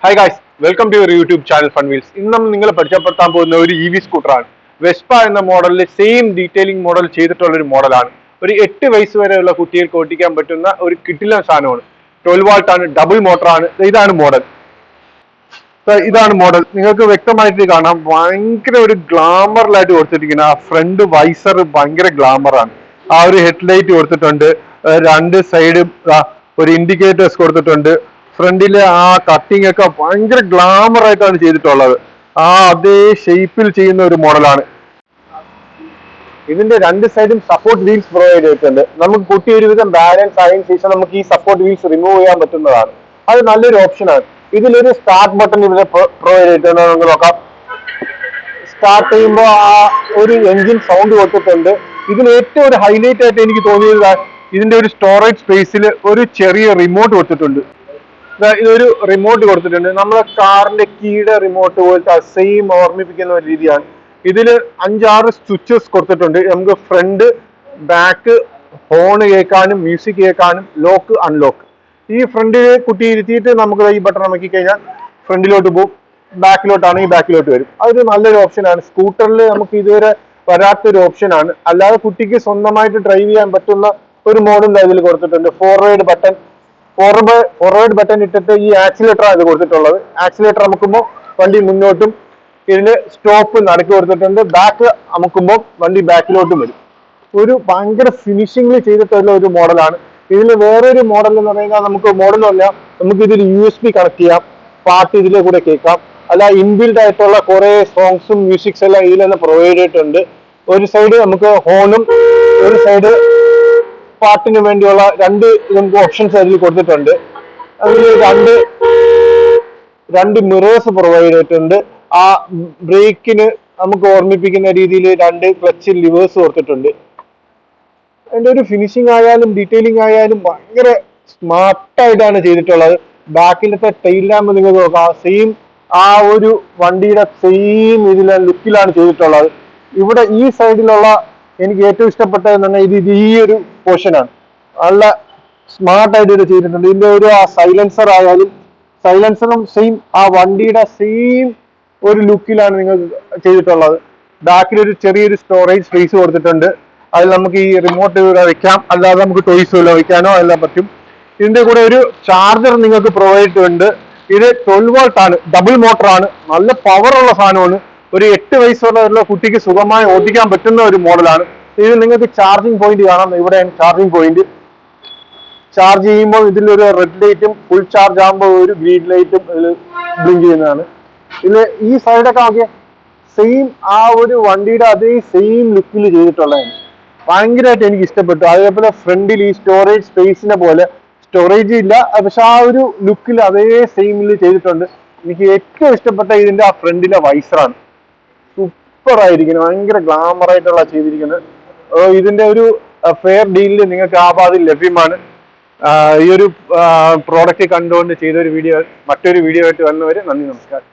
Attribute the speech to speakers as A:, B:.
A: Hi guys, welcome to your YouTube channel fun wheels. ഇന്ന് നമ്മൾ നിങ്ങളെ പരിചയപ്പെടുത്താൻ പോകുന്ന ഒരു EV സ്കൂട്ടറാണ്. വെസ്പ എന്ന മോഡലിൽ സെയിം ഡീറ്റെയിലിംഗ് മോഡൽ ചെയ്തിട്ടുള്ള ഒരു മോഡലാണ്. ഒരു 8 വയസ്സ് വരെയുള്ള കുട്ടികൾക്ക് ഓടിക്കാൻ പറ്റുന്ന ഒരു കിടിലൻ സാധനമാണ്. 12 വാൾട്ട് ആണ്, ഡബിൾ മോട്ടറാണ്. ഇതാണ് മോഡൽ. നിങ്ങൾക്ക് വ്യക്തമായിട്ട് കാണാം, ഭയങ്കര ഒരു ഗ്ലാമറിലായിട്ട് കൊടുത്തിരിക്കുന്ന ആ ഫ്രണ്ട് വൈസർ ഭയങ്കര ഗ്ലാമറാണ്. ആ ഒരു ഹെഡ്ലൈറ്റ് കൊടുത്തിട്ടുണ്ട്, രണ്ട് സൈഡും ഒരു ഇൻഡിക്കേറ്റേഴ്സ് കൊടുത്തിട്ടുണ്ട്. ഫ്രണ്ടിലെ ആ കട്ടിംഗ് ഒക്കെ ഭയങ്കര ഗ്ലാമർ ആയിട്ടാണ് ചെയ്തിട്ടുള്ളത്. ആ അതേ ഷേപ്പിൽ ചെയ്യുന്ന ഒരു മോഡലാണ്. ഇതിന്റെ രണ്ട് സൈഡും സപ്പോർട്ട് വീൽസ് പ്രൊവൈഡ് ചെയ്തിട്ടുണ്ട്. നമുക്ക് കുട്ടി ഒരുവിധം ബാലൻസ് ആയതിനു ശേഷം നമുക്ക് ഈ സപ്പോർട്ട് വീൽസ് റിമൂവ് ചെയ്യാൻ പറ്റുന്നതാണ്. അത് നല്ലൊരു ഓപ്ഷനാണ്. ഇതിലൊരു സ്റ്റാർട്ട് ബട്ടൺ ഇവിടെ പ്രൊവൈഡ് ചെയ്തിട്ടുണ്ട്. നമുക്ക് നോക്കാം. സ്റ്റാർട്ട് ചെയ്യുമ്പോൾ ആ ഒരു എഞ്ചിൻ സൗണ്ട് കൊടുത്തിട്ടുണ്ട്. ഇതിൽ ഏറ്റവും ഒരു ഹൈലൈറ്റ് ആയിട്ട് എനിക്ക് തോന്നിയത് ഇതിന്റെ ഒരു സ്റ്റോറേജ് സ്പേസിൽ ഒരു ചെറിയ റിമോട്ട് കൊടുത്തിട്ടുണ്ട്. ഇതൊരു റിമോട്ട് കൊടുത്തിട്ടുണ്ട്. നമ്മളെ കാറിന്റെ കീയുടെ റിമോട്ട് പോലത്തെ സെയിം ഓർമ്മിപ്പിക്കുന്ന ഒരു രീതിയാണ്. ഇതിൽ 5-6 സ്വിച്ചസ് കൊടുത്തിട്ടുണ്ട്. നമുക്ക് ഫ്രണ്ട്, ബാക്ക്, ഹോൺ കേൾക്കാനും മ്യൂസിക് കേൾക്കാനും, ലോക്ക്, അൺലോക്ക്. ഈ ഫ്രണ്ടിൽ കുട്ടി ഇരുത്തിയിട്ട് നമുക്ക് ഈ ബട്ടൺ അമക്കി കഴിഞ്ഞാൽ ഫ്രണ്ടിലോട്ട് പോകും, ബാക്കിലോട്ടാണെങ്കിൽ ബാക്കിലോട്ട് വരും. അതൊരു നല്ലൊരു ഓപ്ഷനാണ്. സ്കൂട്ടറിൽ നമുക്ക് ഇതുവരെ വരാത്തൊരു ഓപ്ഷനാണ്. അല്ലാതെ കുട്ടിക്ക് സ്വന്തമായിട്ട് ഡ്രൈവ് ചെയ്യാൻ പറ്റുന്ന ഒരു മോഡൽ ഇതിൽ കൊടുത്തിട്ടുണ്ട്. ഫോർവേഡ് ബട്ടൺ ഇട്ടിട്ട് ഈ ആക്സിലേറ്റർ ആണ് ഇത് കൊടുത്തിട്ടുള്ളത്. ആക്സിലേറ്റർ അമുക്കുമ്പോൾ വണ്ടി മുന്നോട്ടും, ഇതിന് സ്റ്റോപ്പ് നടുക്ക് കൊടുത്തിട്ടുണ്ട്. ബാക്ക് അമുക്കുമ്പോൾ വണ്ടി ബാക്കിലോട്ടും വരും. ഒരു ഭയങ്കര ഫിനിഷിംഗിൽ ചെയ്തിട്ടുള്ള ഒരു മോഡലാണ്. ഇതിൽ വേറൊരു മോഡൽ എന്ന് പറയുന്നത് നമുക്ക് ഇതിൽ USB കണക്ട് ചെയ്യാം, പാട്ട് ഇതിലെ കൂടെ കേൾക്കാം. അല്ല, ഇൻബിൽഡ് ആയിട്ടുള്ള കുറെ സോങ്സും മ്യൂസിക്സ് എല്ലാം ഇതിൽ തന്നെ പ്രൊവൈഡ് ചെയ്തിട്ടുണ്ട്. ഒരു സൈഡ് നമുക്ക് ഹോണും ഒരു സൈഡ് പാട്ടിന് വേണ്ടിയുള്ള നമുക്ക് ഓപ്ഷൻസ് അതിൽ കൊടുത്തിട്ടുണ്ട്. അതിൽ രണ്ട് മിറേഴ്സ് പ്രൊവൈഡ് ചെയ്തിട്ടുണ്ട്. ആ ബ്രേക്കിന് നമുക്ക് ഓർമ്മിപ്പിക്കുന്ന രീതിയിൽ 2 ക്ലച്ച് ലിവേഴ്സ് കൊടുത്തിട്ടുണ്ട്. അതിന്റെ ഒരു ഫിനിഷിംഗ് ആയാലും ഡീറ്റെയിലിംഗ് ആയാലും ഭയങ്കര സ്മാർട്ടായിട്ടാണ് ചെയ്തിട്ടുള്ളത്. ബാക്കിലത്തെ ടെയിൽ ലാമ്പ് നിങ്ങൾക്ക് നോക്കാം, സെയിം ആ ഒരു വണ്ടിയുടെ സെയിം ലുക്കിലാണ് ചെയ്തിട്ടുള്ളത്. ഇവിടെ ഈ സൈഡിലുള്ള എനിക്ക് ഏറ്റവും ഇഷ്ടപ്പെട്ടതെന്ന് പറഞ്ഞാൽ ഇത് ഈ ഒരു പോർഷനാണ്. നല്ല സ്മാർട്ടായിട്ട് ഇത് ചെയ്തിട്ടുണ്ട്. ഇതിന്റെ ഒരു ആ സൈലൻസർ ആയാലും, സൈലൻസറും സെയിം ആ വണ്ടിയുടെ സെയിം ഒരു ലുക്കിലാണ് നിങ്ങൾക്ക് ചെയ്തിട്ടുള്ളത്. ബാക്കിലൊരു ചെറിയൊരു സ്റ്റോറേജ് സ്പേസ് കൊടുത്തിട്ടുണ്ട്. അതിൽ നമുക്ക് ഈ റിമോട്ട് വെക്കാം, അല്ലാതെ നമുക്ക് ടോയ്സ് വെക്കാനോ എല്ലാം പറ്റും. ഇതിന്റെ കൂടെ ഒരു ചാർജർ നിങ്ങൾക്ക് പ്രൊവൈഡ് ചെയ്തിട്ടുണ്ട്. ഇത് 12 വാൾട്ട് ആണ്, ഡബിൾ മോട്ടറാണ്, നല്ല പവറുള്ള സാധനമാണ്. ഒരു 8 വയസ്സുള്ള കുട്ടിക്ക് സുഖമായി ഓടിക്കാൻ പറ്റുന്ന ഒരു മോഡലാണ്. ഇത് നിങ്ങൾക്ക് ചാർജിങ് പോയിന്റ് കാണാം. ഇവിടെയാണ് ചാർജിങ് പോയിന്റ്. ചാർജ് ചെയ്യുമ്പോൾ ഇതിലൊരു റെഡ് ലൈറ്റും, ഫുൾ ചാർജ് ആകുമ്പോൾ ഒരു ഗ്രീൻ ലൈറ്റും ബ്ലിങ്ക് ചെയ്യുന്നതാണ്. ഇതിൽ ഈ സൈഡൊക്കെ നോക്കിയ സെയിം ആ ഒരു വണ്ടിയുടെ അതേ സെയിം ലുക്കിൽ ചെയ്തിട്ടുള്ളതാണ്. ഭയങ്കരമായിട്ട് എനിക്ക് ഇഷ്ടപ്പെട്ടു. അതേപോലെ ഫ്രണ്ടിൽ ഈ സ്റ്റോറേജ് സ്പേസിനെ പോലെ സ്റ്റോറേജ് ഇല്ല, പക്ഷെ ആ ഒരു ലുക്കിൽ അതേ സെയിമിൽ ചെയ്തിട്ടുണ്ട്. എനിക്ക് ഏറ്റവും ഇഷ്ടപ്പെട്ട ഇതിന്റെ ആ ഫ്രണ്ടിലെ വൈസറാണ്. സൂപ്പർ ആയിരിക്കുന്നു, ഭയങ്കര ഗ്ലാമർ ആയിട്ടുള്ള ചെയ്തിരിക്കുന്നത്. ഇതിന്റെ ഒരു ഫെയർ ഡീലിൽ നിങ്ങൾക്ക് ആപാതിൽ ലഭ്യമാണ്. ഈ ഒരു പ്രോഡക്റ്റ് കണ്ടുകൊണ്ട് ചെയ്തൊരു വീഡിയോ, മറ്റൊരു വീഡിയോ ആയിട്ട് വന്നവരെ നന്ദി, നമസ്കാരം.